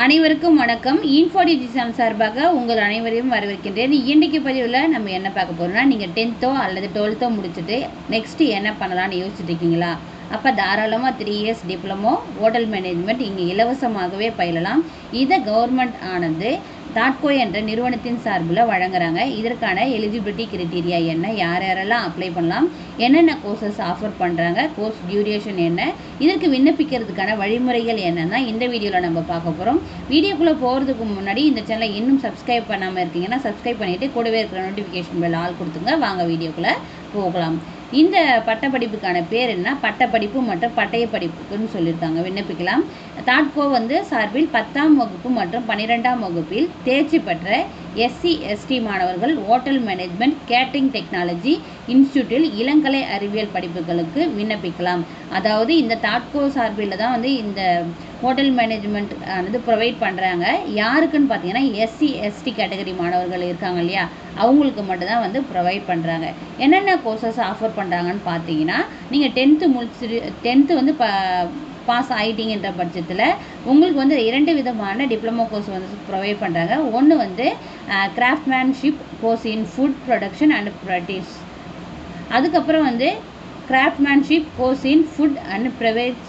அனைவருக்கும் வணக்கம். Info digital சார்பாக உங்கள் அனைவரையும் வரவேற்கின்றேன். இன்றைக்கு பதிவில் நம்ம என்ன பார்க்க போகிறோம்னா, நீங்கள் 10th அல்லது 12th முடிச்சுட்டு நெக்ஸ்ட்டு என்ன பண்ணலான்னு யோசிச்சுட்டு இருக்கீங்களா? அப்போ தாராளமாக 3 இயர்ஸ் டிப்ளமோ ஹோட்டல் மேனேஜ்மெண்ட் இங்கே இலவசமாகவே பயிலலாம். இதை கவர்மெண்ட் ஆனது தாட்கோ என்ற நிறுவனத்தின் சார்பில் வழங்குறாங்க. இதற்கான எலிஜிபிலிட்டி கிரைட்டீரியா என்ன, யார் யாரெல்லாம் அப்ளை பண்ணலாம், என்னென்ன கோர்சஸ் ஆஃபர் பண்ணுறாங்க, கோர்ஸ் டியூரேஷன் என்ன, இதற்கு விண்ணப்பிக்கிறதுக்கான வழிமுறைகள் என்னன்னா இந்த வீடியோவில் நம்ம பார்க்க போகிறோம். வீடியோக்குள்ளே போகிறதுக்கு முன்னாடி இந்த சேனலை இன்னும் சப்ஸ்கிரைப் பண்ணாமல் இருக்கீங்கன்னா சப்ஸ்கிரைப் பண்ணிவிட்டு கூடவே இருக்கிற நோட்டிஃபிகேஷன் பெல் ஆல் கொடுத்துங்க. வாங்க வீடியோக்குள்ளே போகலாம். இந்த பட்டப்படிப்புக்கான பேர் என்ன, பட்டப்படிப்பு மற்றும் பட்டய படிப்புக்குன்னு சொல்லியிருக்காங்க. விண்ணப்பிக்கலாம். தாட்கோ சார்பில் 10ஆம் வகுப்பு மற்றும் 12ஆம் வகுப்பில் தேர்ச்சி பெற்ற SC/ST மாணவர்கள் ஹோட்டல் மேனேஜ்மெண்ட் கேட்டரிங் டெக்னாலஜி இன்ஸ்டியூட்டில் இளங்கலை அறிவியல் படிப்புகளுக்கு விண்ணப்பிக்கலாம். அதாவது இந்த தாட்கோ சார்பில் தான் இந்த ஹோட்டல் மேனேஜ்மெண்ட் ஆனது ப்ரொவைட் பண்ணுறாங்க. யாருக்குன்னு பார்த்தீங்கன்னா SC/ST கேட்டகரி மாணவர்கள் இருக்காங்க இல்லையா, அவங்களுக்கு மட்டும்தான் ப்ரொவைட் பண்ணுறாங்க. என்னென்ன கோர்சஸ் ஆஃபர் பண்ணுறாங்கன்னு பார்த்தீங்கன்னா, நீங்கள் 10th பாஸ் ஆகிட்டீங்கன்ற பட்சத்தில் உங்களுக்கு 2 விதமான டிப்ளமோ கோர்ஸ் ப்ரொவைட் பண்ணுறாங்க. ஒன்று craftsmanship course in food production and practice. அதுக்கப்புறம் craftsmanship course in food and private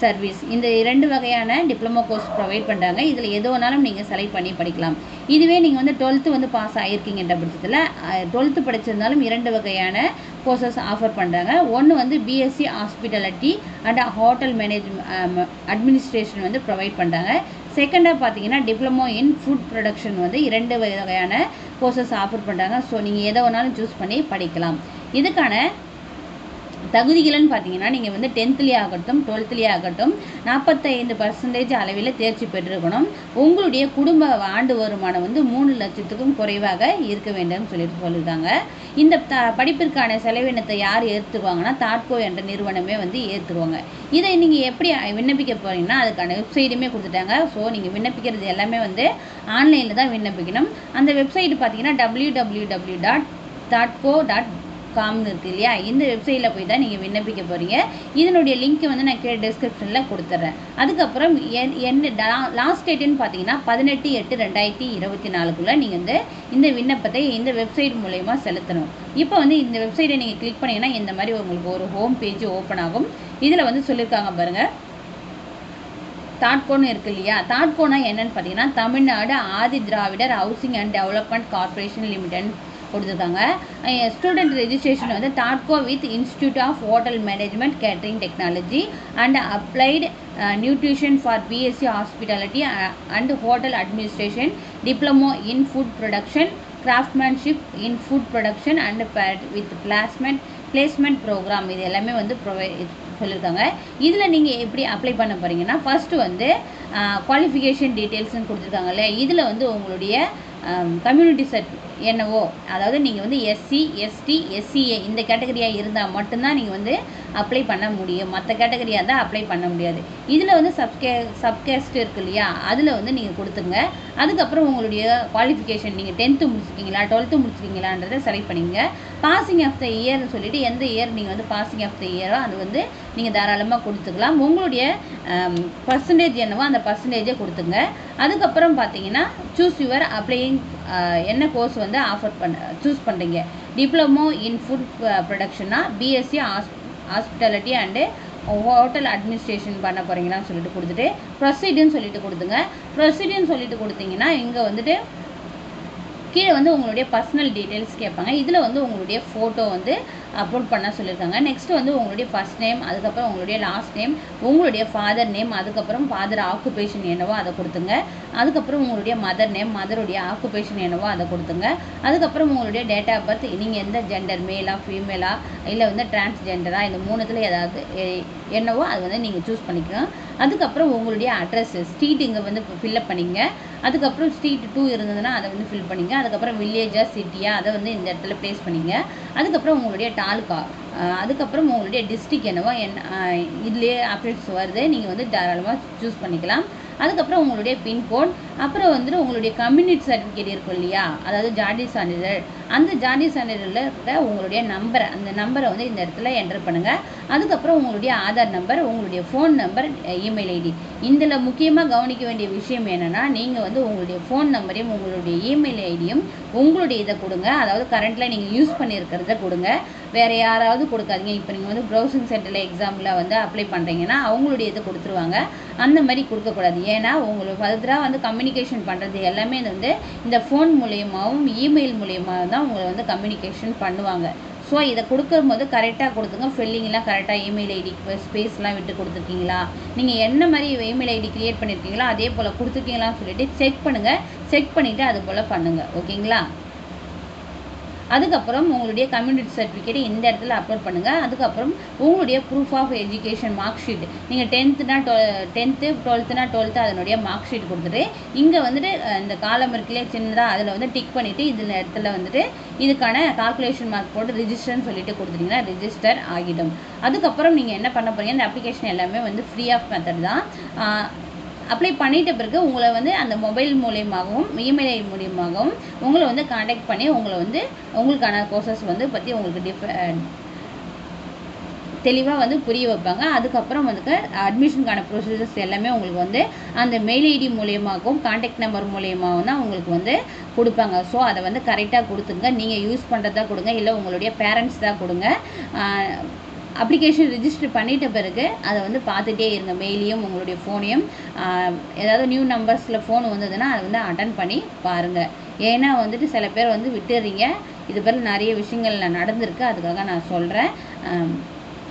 service. இந்த 2 வகையான டிப்ளமோ கோர்ஸ் ப்ரொவைட் பண்ணுறாங்க. இதில் எது வேணாலும் நீங்கள் செலக்ட் பண்ணி படிக்கலாம். இதுவே நீங்கள் 12th பாஸ் ஆகிருக்கீங்கன்ற பட்சத்தில் 12th படிச்சிருந்தாலும் 2 வகையான கோர்சஸ் ஆஃபர் பண்ணுறாங்க. ஒன்று BSc hospitality and hotel administration provide பண்ணுறாங்க. செகண்டாக பார்த்தீங்கன்னா டிப்ளமோ இன் ஃபுட் ப்ரொடக்ஷன் 2 வகையான கோர்சஸ் ஆஃபர் பண்ணுறாங்க. ஸோ நீங்கள் எதை வேணாலும் சூஸ் பண்ணி படிக்கலாம். இதுக்கான தகுதிகள்னு பார்த்தீங்கன்னா, நீங்கள் 10th ஆகட்டும் 12th ஆகட்டும் 45% அளவில் தேர்ச்சி பெற்றிருக்கணும். உங்களுடைய குடும்ப ஆண்டு வருமானம் 3 லட்சத்துக்கும் குறைவாக இருக்க வேண்டும் சொல்லியிருக்காங்க. இந்த படிப்பிற்கான செலவினத்தை யார் ஏற்றுக்குவாங்கன்னா, தாட்கோ என்ற நிறுவனமே ஏற்றுக்குவாங்க. இதை நீங்கள் எப்படி விண்ணப்பிக்க போகிறீங்கன்னா, அதுக்கான வெப்சைட்டுமே கொடுத்துட்டாங்க. ஸோ நீங்கள் விண்ணப்பிக்கிறது எல்லாமே ஆன்லைனில் தான் விண்ணப்பிக்கணும். அந்த வெப்சைட் பார்த்தீங்கன்னா www.thatco.com இருக்கு இல்லையா, இந்த வெப்சைட்டில் போய் தான் நீங்கள் விண்ணப்பிக்க போகிறீங்க. இதனுடைய லிங்க் நான் கீழே டிஸ்கிரிப்ஷனில் கொடுத்துட்றேன். அதுக்கப்புறம் லாஸ்ட் டேட்டுன்னு பார்த்தீங்கன்னா 18/8/2024 நீங்கள் இந்த விண்ணப்பத்தை இந்த வெப்சைட் மூலயமா செலுத்தணும். இப்போ இந்த வெப்சைட்டை நீங்கள் கிளிக் பண்ணிங்கன்னா இந்த மாதிரி உங்களுக்கு ஒரு ஹோம் பேஜ் ஓப்பன் ஆகும். இதில் சொல்லியிருக்காங்க பாருங்கள், தாட்கோன்னு இருக்கு இல்லையா. தாட்கோனா என்னன்னு பார்த்தீங்கன்னா, Tamil Nadu Adi Dravidar housing and development corporation limited கொடுத்துருக்காங்க. ஸ்டூடெண்ட் ரெஜிஸ்ட்ரேஷன் தாட்கோ with institute of hotel management catering technology and applied nutrition for BSc hospitality and hotel administration diploma in food production craftsmanship in food production and with placement program. இது எல்லாமே சொல்லியிருக்காங்க. இதில் நீங்கள் எப்படி apply பண்ண போகிறீங்கன்னா, first qualification டீட்டெயில்ஸ்னு கொடுத்துருக்காங்கல்ல, இதில் உங்களுடைய கம்யூனிட்டி செட் என்னவோ, அதாவது நீங்கள் SC ST SCA இந்த கேட்டகரியாக இருந்தால் மட்டும்தான் நீங்கள் அப்ளை பண்ண முடியும். மற்ற கேட்டகரியாக இருந்தால் அப்ளை பண்ண முடியாது. இதில் சப்கேஸ்ட் இருக்கு இல்லையா, அதில் நீங்கள் கொடுத்துங்க. அதுக்கப்புறம் உங்களுடைய குவாலிஃபிகேஷன் நீங்கள் 10th முடிச்சிருக்கீங்களா 12th முடிச்சிருக்கீங்களான்றதை செலக்ட் பண்ணிங்க. பாசிங் ஆஃப் த இயர்னு சொல்லிவிட்டு எந்த இயர் நீங்கள் பாசிங் ஆஃப் த இயரோ அது நீங்கள் தாராளமாக கொடுத்துக்கலாம். உங்களுடைய பர்சன்டேஜ் என்னவோ அந்த பர்சன்டேஜை கொடுத்துங்க. அதுக்கப்புறம் பார்த்தீங்கன்னா சூஸ் யுவர் அப்ளையிங் என்ன கோர்ஸ் ஆஃபர் சூஸ் பண்ணுறீங்க. டிப்ளமோ இன் ஃபுட் ப்ரொடக்ஷனா BSc hospitality and hotel administration பண்ண போகிறீங்களான்னு சொல்லிட்டு கொடுத்துட்டு ப்ரொசீடுன்னு சொல்லிட்டு கொடுத்துங்க. ப்ரொசீடுன்னு சொல்லிட்டு கொடுத்தீங்கன்னா இங்கே கீழே உங்களுடைய பர்சனல் டீட்டெயில்ஸ் கேட்பாங்க. இதில் உங்களுடைய ஃபோட்டோ அப்லோட் பண்ண சொல்லியிருக்காங்க. நெக்ஸ்ட்டு உங்களுடைய ஃபர்ஸ்ட் நேம், அதுக்கப்புறம் உங்களுடைய லாஸ்ட் நேம், உங்களுடைய ஃபாதர் நேம், அதுக்கப்புறம் ஃபாதர் ஆக்குபேஷன் என்னவோ அதை கொடுத்துங்க. அதுக்கப்புறம் உங்களுடைய மதர் நேம், மதருடைய ஆக்குபேஷன் என்னவோ அதை கொடுத்துங்க. அதுக்கப்புறம் உங்களுடைய டேட் ஆஃப் பர்த், நீங்கள் எந்த ஜெண்டர், மேலா ஃபீமேலா இல்லை டிரான்ஸ்ஜெண்டரா, இந்த 3த்தில் ஏதாவது என்னவோ அது நீங்கள் சூஸ் பண்ணிக்கலாம். அதுக்கப்புறம் உங்களுடைய அட்ரஸ் ஸ்ட்ரீட் இங்கே ஃபில்லப் பண்ணிங்க. அதுக்கப்புறம் ஸ்ட்ரீட் 2 இருந்ததுன்னா அதை ஃபில் பண்ணிங்க. அதுக்கப்புறம் வில்லேஜா சிட்டியா அதை இந்த இடத்துல ப்ளேஸ் பண்ணிங்க. அதுக்கப்புறம் உங்களுடைய தாலுக்கா, அதுக்கப்புறம் உங்களுடைய டிஸ்ட்ரிக்ட் என்னவோ இதுலேயே ஆப்ஷன்ஸ் வருது, நீங்கள் தாராளமாக சூஸ் பண்ணிக்கலாம். அதுக்கப்புறம் உங்களுடைய பின்கோட், அப்புறம் உங்களுடைய கம்யூனிட்டி சர்டிஃபிகேட் இருக்கும் இல்லையா, அதாவது ஜாதி சான்றிதழ், அந்த ஜாண்டிஸ் சான்றிதழில் இருக்கிற உங்களுடைய நம்பரை, அந்த நம்பரை வந்து இந்த இடத்துல என்டர் பண்ணுங்கள். அதுக்கப்புறம் உங்களுடைய ஆதார் நம்பர், உங்களுடைய ஃபோன் நம்பர், இமெயில் ஐடி. இதில் முக்கியமாக கவனிக்க வேண்டிய விஷயம் என்னென்னா, நீங்கள் வந்து உங்களுடைய ஃபோன் நம்பரையும் உங்களுடைய இமெயில் ஐடியும் உங்களுடைய இதை கொடுங்க. அதாவது கரண்ட்டில் நீங்கள் யூஸ் பண்ணியிருக்கிறத கொடுங்க. வேறு யாராவது கொடுக்காதீங்க. இப்போ நீங்கள் வந்து ப்ரௌசிங் சென்டரில் எக்ஸாமில் வந்து அப்ளை பண்ணுறீங்கன்னா அவங்களுடைய இதை கொடுத்துருவாங்க. அந்த மாதிரி கொடுக்கக்கூடாது. ஏன்னா உங்களுக்கு ஃபர்தராக வந்து கம்யூனிகேஷன் பண்ணுறது எல்லாமே வந்து இந்த ஃபோன் மூலியமாகவும் இமெயில் மூலியமாக தான் உங்களை வந்து கம்யூனிகேஷன் பண்ணுவாங்க. ஸோ இதை கொடுக்கும்போது கரெக்டாக கொடுத்துங்க. ஃபில்லிங்லாம் கரெக்டாக இமெயில் ஐடி ஸ்பேஸ்லாம் விட்டு கொடுத்துருக்கீங்களா, நீங்கள் என்ன மாதிரி இமெயில் ஐடி க்ரியேட் பண்ணியிருக்கீங்களோ அதே போல் கொடுத்துருக்கீங்களான்னு சொல்லிட்டு செக் பண்ணுங்கள். செக் பண்ணிவிட்டு அது போல் பண்ணுங்கள். ஓகேங்களா? அதுக்கப்புறம் உங்களுடைய கம்யூனிட்டி சர்டிஃபிகேட் இந்த இடத்துல அப்லோட் பண்ணுங்கள். அதுக்கப்புறம் உங்களுடைய proof of education mark sheet, நீங்கள் 10th 12th அதனுடைய மார்க் ஷீட் கொடுத்துட்டு இங்கே வந்துட்டு இந்த காலம் இருக்குல்லையே சின்னதாக, அதில் வந்து டிக் பண்ணிவிட்டு இதில் இடத்துல வந்துட்டு இதுக்கான கால்குலேஷன் மார்க் போட்டு ரிஜிஸ்டர்னு சொல்லிட்டு கொடுத்துட்டிங்கன்னா ரிஜிஸ்டர் ஆகிடும். அதுக்கப்புறம் நீங்கள் என்ன பண்ண போகிறீங்க, இந்த அப்ளிகேஷன் எல்லாமே வந்து ஃப்ரீ ஆஃப் மெத்தட் தான். அப்ளை பண்ணிட்ட பிறகு உங்களை வந்து அந்த மொபைல் மூலியமாகவும் இமெயில் ஐடி மூலியமாகவும் உங்களை வந்து காண்டாக்ட் பண்ணி உங்களை வந்து உங்களுக்கான கோர்சஸ் வந்து பற்றி உங்களுக்கு தெளிவாக வந்து புரிய வைப்பாங்க. அதுக்கப்புறம் வந்துட்டு அட்மிஷனுக்கான ப்ரொசீஜர்ஸ் எல்லாமே உங்களுக்கு வந்து அந்த மெயில் ஐடி மூலியமாகவும் காண்டாக்ட் நம்பர் மூலியமாகவும் தான் உங்களுக்கு வந்து கொடுப்பாங்க. ஸோ அதை வந்து கரெக்டாக கொடுத்துங்க. நீங்கள் யூஸ் பண்ணுறதா கொடுங்க, இல்லை உங்களுடைய பேரண்ட்ஸ் தான் கொடுங்க. அப்ளிகேஷன் ரிஜிஸ்டர் பண்ணிட்ட பிறகு அதை வந்து பார்த்துட்டே இருங்க. மெயிலையும் உங்களுடைய ஃபோனையும் ஏதாவது நியூ நம்பர்ஸில் ஃபோன் வந்ததுன்னா அதை வந்து அட்டன் பண்ணி பாருங்கள். ஏன்னா வந்துட்டு சில பேர் வந்து விட்டுறீங்க. இது பேர் நிறைய விஷயங்கள் நடந்திருக்கு, அதுக்காக நான் சொல்கிறேன்.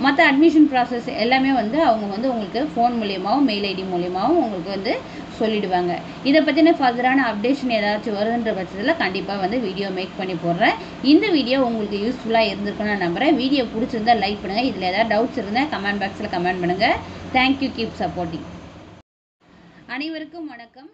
மற்ற அட்மிஷன் ப்ராசஸ் எல்லாமே வந்து அவங்க வந்து உங்களுக்கு ஃபோன் மூலியமாகவும் மெயில் ஐடி மூலியமாகவும் உங்களுக்கு வந்து சொல்லிடுவாங்க. இதை பற்றின ஃபர்தரான அப்டேஷன் ஏதாச்சும் வருதுன்ற பட்சத்தில் கண்டிப்பாக வந்து வீடியோ மேக் பண்ணி போடுறேன். இந்த வீடியோ உங்களுக்கு யூஸ்ஃபுல்லாக இருந்திருக்குன்னு நான் நம்புகிறேன். வீடியோ பிடிச்சிருந்தா லைக் பண்ணுங்கள். இதில் ஏதாவது டவுட்ஸ் இருந்தால் கமெண்ட் பாக்ஸில் கமெண்ட் பண்ணுங்கள். தேங்க்யூ. Keep supporting. அனைவருக்கும் வணக்கம்.